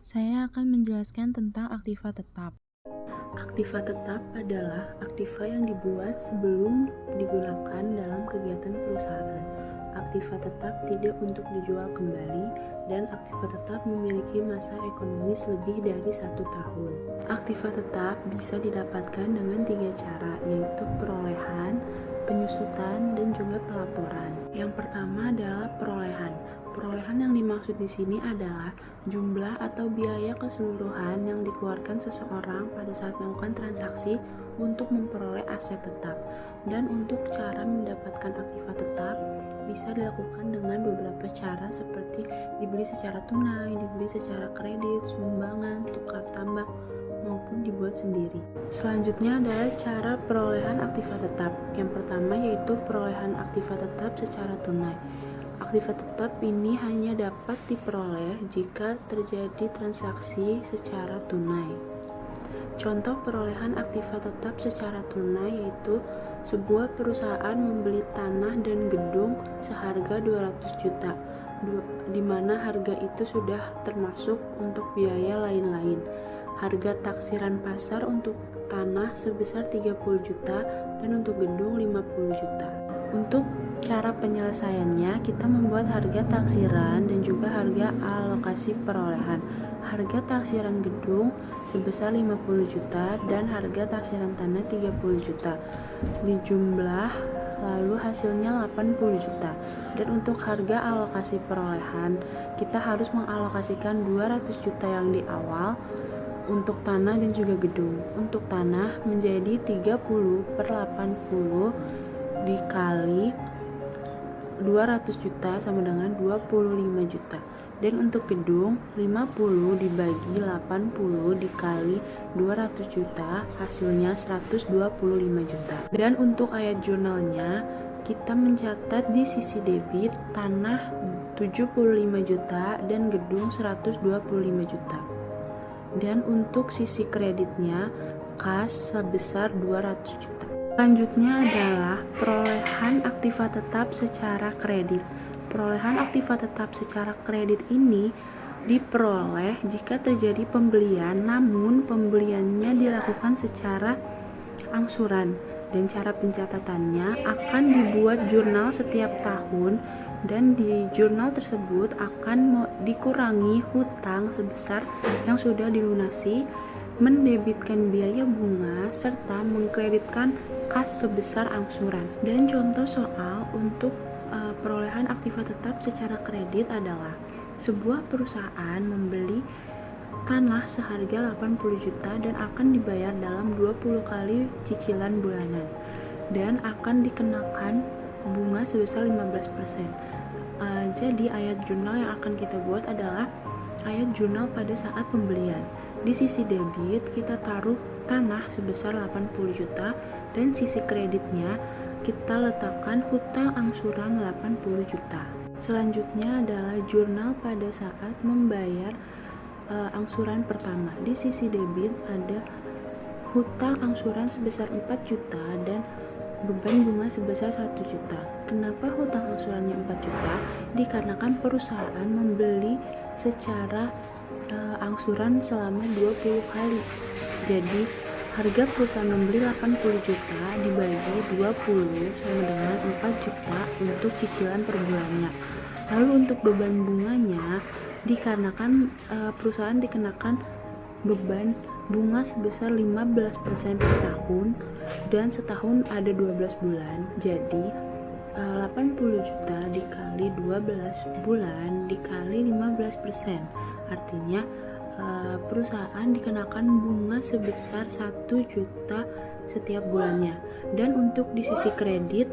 Saya akan menjelaskan tentang aktiva tetap. Aktiva tetap adalah aktiva yang dibuat sebelum digunakan dalam kegiatan perusahaan. Aktiva tetap tidak untuk dijual kembali dan aktiva tetap memiliki masa ekonomis lebih dari 1 tahun. Aktiva tetap bisa didapatkan dengan 3 cara, yaitu perolehan, penyusutan, dan juga pelaporan. Yang pertama adalah perolehan. Perolehan yang dimaksud di sini adalah jumlah atau biaya keseluruhan yang dikeluarkan seseorang pada saat melakukan transaksi untuk memperoleh aset tetap. Dan untuk cara mendapatkan aktiva tetap bisa dilakukan dengan beberapa cara seperti dibeli secara tunai, dibeli secara kredit, sumbangan, tukar tambah, maupun dibuat sendiri. Selanjutnya adalah cara perolehan aktiva tetap. Yang pertama yaitu perolehan aktiva tetap secara tunai. Aktiva tetap ini hanya dapat diperoleh jika terjadi transaksi secara tunai. Contoh perolehan aktiva tetap secara tunai yaitu sebuah perusahaan membeli tanah dan gedung seharga 200 juta, di mana harga itu sudah termasuk untuk biaya lain-lain. Harga taksiran pasar untuk tanah sebesar 30 juta dan untuk gedung 50 juta. Untuk cara penyelesaiannya, kita membuat harga taksiran dan juga harga alokasi perolehan. Harga taksiran gedung sebesar 50 juta dan harga taksiran tanah 30 juta. Dijumlah lalu hasilnya 80 juta. Dan untuk harga alokasi perolehan, kita harus mengalokasikan 200 juta yang di awal untuk tanah dan juga gedung. Untuk tanah menjadi 30/80 dikali 200 juta sama dengan 25 juta. Dan untuk gedung 50 dibagi 80 dikali 200 juta hasilnya 125 juta. Dan untuk ayat jurnalnya kita mencatat di sisi debit tanah 75 juta dan gedung 125 juta. Dan untuk sisi kreditnya kas sebesar 200 juta. Selanjutnya adalah perolehan aktiva tetap secara kredit. Perolehan aktiva tetap secara kredit ini diperoleh jika terjadi pembelian, namun pembeliannya dilakukan secara angsuran, dan cara pencatatannya akan dibuat jurnal setiap tahun, dan di jurnal tersebut akan dikurangi hutang sebesar yang sudah dilunasi, mendebitkan biaya bunga, serta mengkreditkan kas sebesar angsuran. Dan contoh soal untuk perolehan aktiva tetap secara kredit adalah sebuah perusahaan membeli tanah seharga 80 juta dan akan dibayar dalam 20 kali cicilan bulanan dan akan dikenakan bunga sebesar 15%. Jadi ayat jurnal yang akan kita buat adalah ayat jurnal pada saat pembelian. Di sisi debit kita taruh tanah sebesar 80 juta dan sisi kreditnya kita letakkan hutang angsuran 80 juta. Selanjutnya adalah jurnal pada saat membayar angsuran pertama. Di sisi debit ada hutang angsuran sebesar 4 juta dan beban bunga sebesar 1 juta. Kenapa hutang angsurannya 4 juta? Dikarenakan perusahaan membeli secara angsuran selama 20 kali. Jadi harga perusahaan membeli 80 juta dibagi 20 sama dengan 4 juta untuk cicilan per bulannya. Lalu untuk beban bunganya dikarenakan perusahaan dikenakan beban bunga sebesar 15% per tahun dan setahun ada 12 bulan. Jadi 80 juta dikali 12 bulan dikali 15%. Artinya perusahaan dikenakan bunga sebesar 1 juta setiap bulannya. Dan untuk di sisi kredit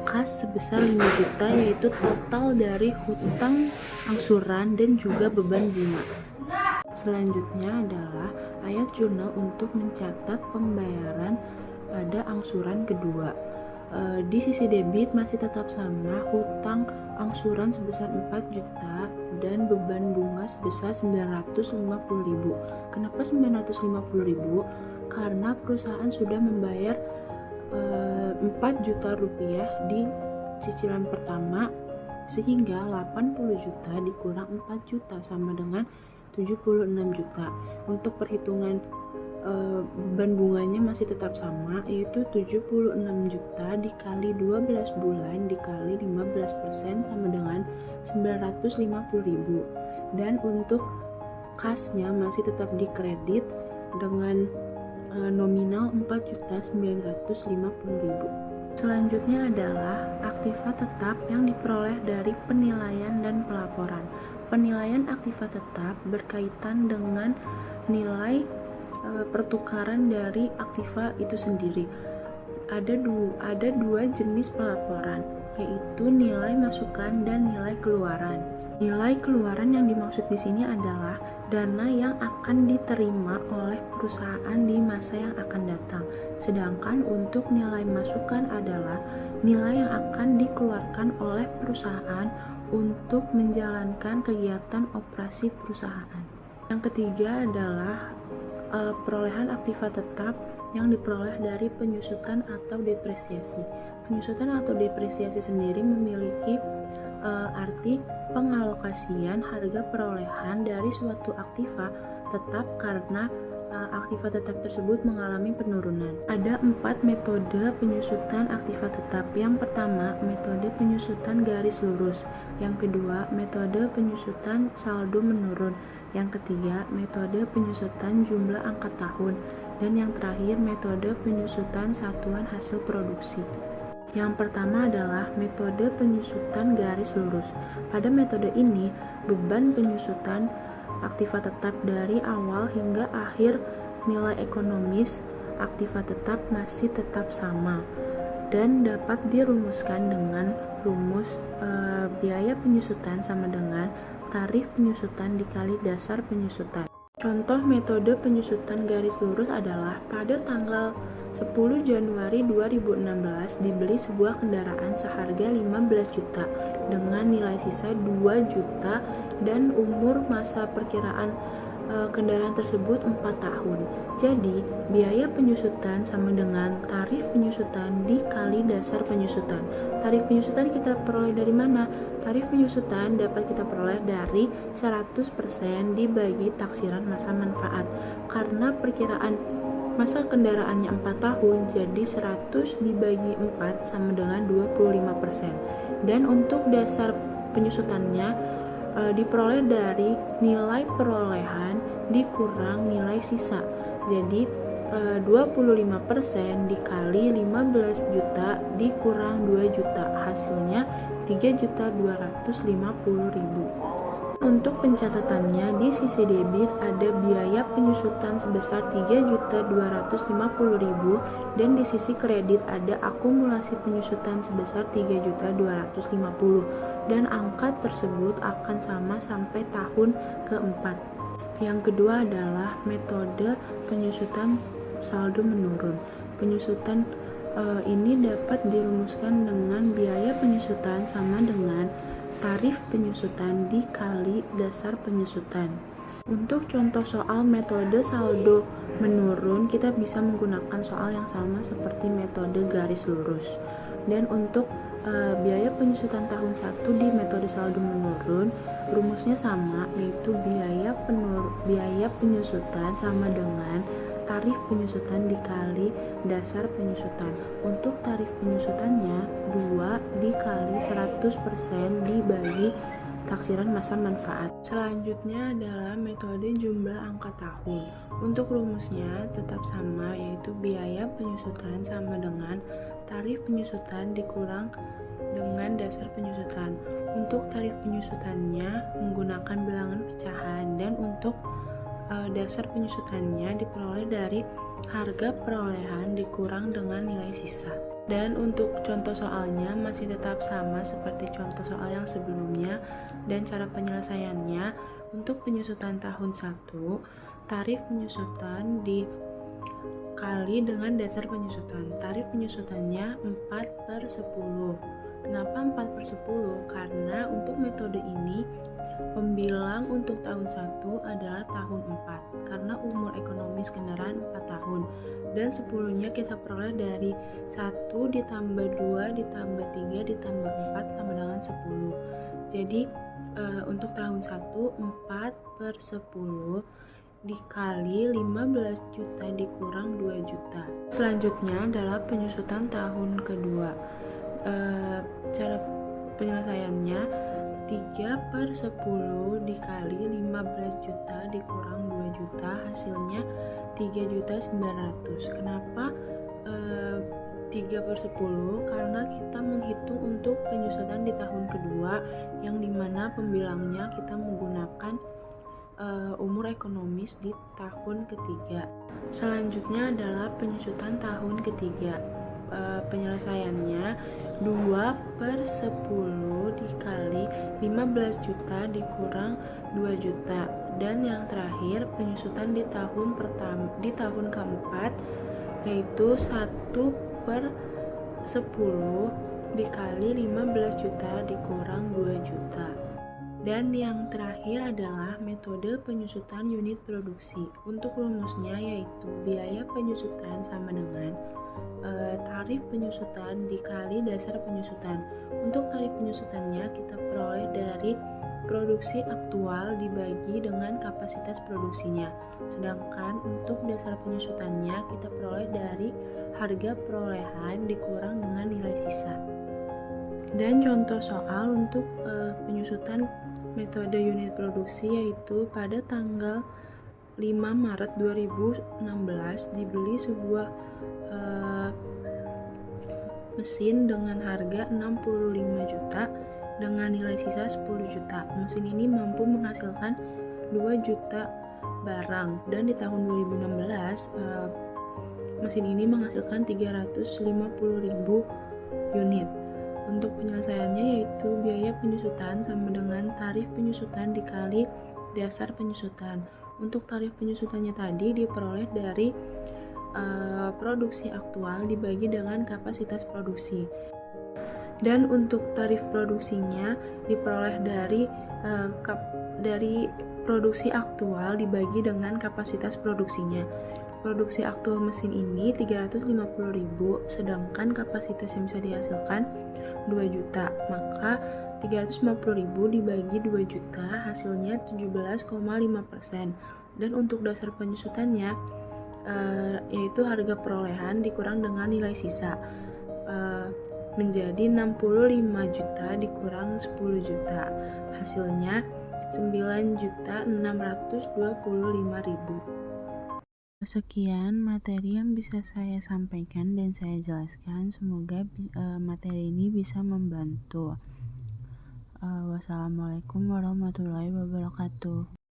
kas sebesar 5 juta yaitu total dari hutang angsuran dan juga beban bunga. Selanjutnya adalah ayat jurnal untuk mencatat pembayaran pada angsuran kedua. Di sisi debit masih tetap sama, hutang angsuran sebesar 4 juta dan beban bunga sebesar 950.000. Kenapa 950.000? Karena perusahaan sudah membayar 4 juta rupiah di cicilan pertama, sehingga 80 juta dikurang 4 juta sama dengan 76 juta. Untuk perhitungan beban bunganya masih tetap sama, yaitu 76 juta dikali 12 bulan dikali 15% sama dengan 950.000. Dan untuk kasnya masih tetap dikredit dengan nominal 4.950.000. Selanjutnya adalah aktiva tetap yang diperoleh dari penilaian dan pelaporan. Penilaian aktiva tetap berkaitan dengan nilai pertukaran dari aktiva itu sendiri. Ada dua jenis pelaporan, yaitu nilai masukan dan nilai keluaran. Nilai keluaran yang dimaksud di sini adalah dana yang akan diterima oleh perusahaan di masa yang akan datang. Sedangkan untuk nilai masukan adalah nilai yang akan dikeluarkan oleh perusahaan untuk menjalankan kegiatan operasi perusahaan. Yang ketiga adalah perolehan aktiva tetap yang diperoleh dari penyusutan atau depresiasi. Penyusutan atau depresiasi sendiri memiliki arti pengalokasian harga perolehan dari suatu aktiva tetap karena aktiva tetap tersebut mengalami penurunan. Ada 4 metode penyusutan aktiva tetap. Yang pertama, metode penyusutan garis lurus. Yang kedua, metode penyusutan saldo menurun. Yang ketiga, metode penyusutan jumlah angka tahun. Dan yang terakhir, metode penyusutan satuan hasil produksi. Yang pertama adalah metode penyusutan garis lurus. Pada metode ini, beban penyusutan aktiva tetap dari awal hingga akhir nilai ekonomis aktiva tetap masih tetap sama dan dapat dirumuskan dengan rumus biaya penyusutan sama dengan tarif penyusutan dikali dasar penyusutan. Contoh metode penyusutan garis lurus adalah pada tanggal 10 Januari 2016 dibeli sebuah kendaraan seharga 15 juta dengan nilai sisa 2 juta dan umur masa perkiraan kendaraan tersebut 4 tahun. Jadi, biaya penyusutan sama dengan tarif penyusutan dikali dasar penyusutan. Tarif penyusutan kita peroleh dari mana? Tarif penyusutan dapat kita peroleh dari 100% dibagi taksiran masa manfaat. Karena perkiraan masa kendaraannya 4 tahun, jadi 100 dibagi 4 sama dengan 25%. Dan untuk dasar penyusutannya diperoleh dari nilai perolehan dikurang nilai sisa. Jadi 25% dikali 15 juta dikurang 2 juta, hasilnya 3.250.000. Untuk pencatatannya, di sisi debit ada biaya penyusutan sebesar 3.250.000 dan di sisi kredit ada akumulasi penyusutan sebesar 3.250.000 dan angka tersebut akan sama sampai tahun keempat. Yang kedua adalah metode penyusutan saldo menurun. Penyusutan ini dapat dirumuskan dengan biaya penyusutan sama dengan tarif penyusutan dikali dasar penyusutan. Untuk contoh soal metode saldo menurun, kita bisa menggunakan soal yang sama seperti metode garis lurus. Dan untuk biaya penyusutan tahun 1 di metode saldo menurun, rumusnya sama, yaitu biaya penyusutan sama dengan tarif penyusutan dikali dasar penyusutan. Untuk tarif penyusutannya 2 dikali 100% dibagi taksiran masa manfaat. Selanjutnya adalah metode jumlah angka tahun. Untuk rumusnya tetap sama, yaitu biaya penyusutan sama dengan tarif penyusutan dikurang dengan dasar penyusutan. Untuk tarif penyusutannya menggunakan bilangan pecahan dan untuk dasar penyusutannya diperoleh dari harga perolehan dikurang dengan nilai sisa. Dan untuk contoh soalnya masih tetap sama seperti contoh soal yang sebelumnya dan cara penyelesaiannya. Untuk penyusutan tahun 1, tarif penyusutan dikali dengan dasar penyusutan. Tarif penyusutannya 4/10. Kenapa 4/10? Karena untuk metode ini pembilang untuk tahun 1 adalah tahun 4 karena umur ekonomis kendaraan 4 tahun dan 10-nya kita peroleh dari 1 ditambah 2 ditambah 3 ditambah 4 sama dengan 10. Jadi Untuk tahun 1, 4/10 dikali 15 juta dikurang 2 juta. Selanjutnya adalah penyusutan tahun kedua. Cara penyelesaiannya 3/10 dikali 15 juta dikurang 2 juta, hasilnya 3.900.000. Kenapa 3/10? Karena kita menghitung untuk penyusutan di tahun kedua, yang dimana pembilangnya kita menggunakan umur ekonomis di tahun ketiga. Selanjutnya adalah penyusutan tahun ketiga. Penyelesaiannya 2/10 dikali 15 juta dikurang 2 juta, dan yang terakhir penyusutan di tahun keempat, yaitu 1/10 dikali 15 juta dikurang 2 juta. Dan yang terakhir adalah metode penyusutan unit produksi. Untuk rumusnya yaitu biaya penyusutan sama dengan tarif penyusutan dikali dasar penyusutan. Untuk tarif penyusutannya kita peroleh dari produksi aktual dibagi dengan kapasitas produksinya. Sedangkan untuk dasar penyusutannya kita peroleh dari harga perolehan dikurang dengan nilai sisa. Dan contoh soal untuk penyusutan metode unit produksi yaitu pada tanggal 5 Maret 2016 dibeli sebuah mesin dengan harga 65 juta dengan nilai sisa 10 juta. Mesin ini mampu menghasilkan 2 juta barang, dan di tahun 2016 mesin ini menghasilkan 350.000 unit. Untuk penyelesaiannya yaitu biaya penyusutan sama dengan tarif penyusutan dikali dasar penyusutan. Untuk tarif penyusutannya tadi diperoleh dari produksi aktual dibagi dengan kapasitas produksi. Dan untuk tarif produksinya diperoleh dari produksi aktual dibagi dengan kapasitas produksinya. Produksi aktual mesin ini 350.000, sedangkan kapasitas yang bisa dihasilkan 2 juta, maka 350.000 dibagi 2 juta hasilnya 17,5%. Dan untuk dasar penyusutannya yaitu harga perolehan dikurang dengan nilai sisa menjadi 65 juta dikurang 10 juta, hasilnya 9.625.000. Sekian materi yang bisa saya sampaikan dan saya jelaskan. Semoga materi ini bisa membantu. Wassalamualaikum warahmatullahi wabarakatuh.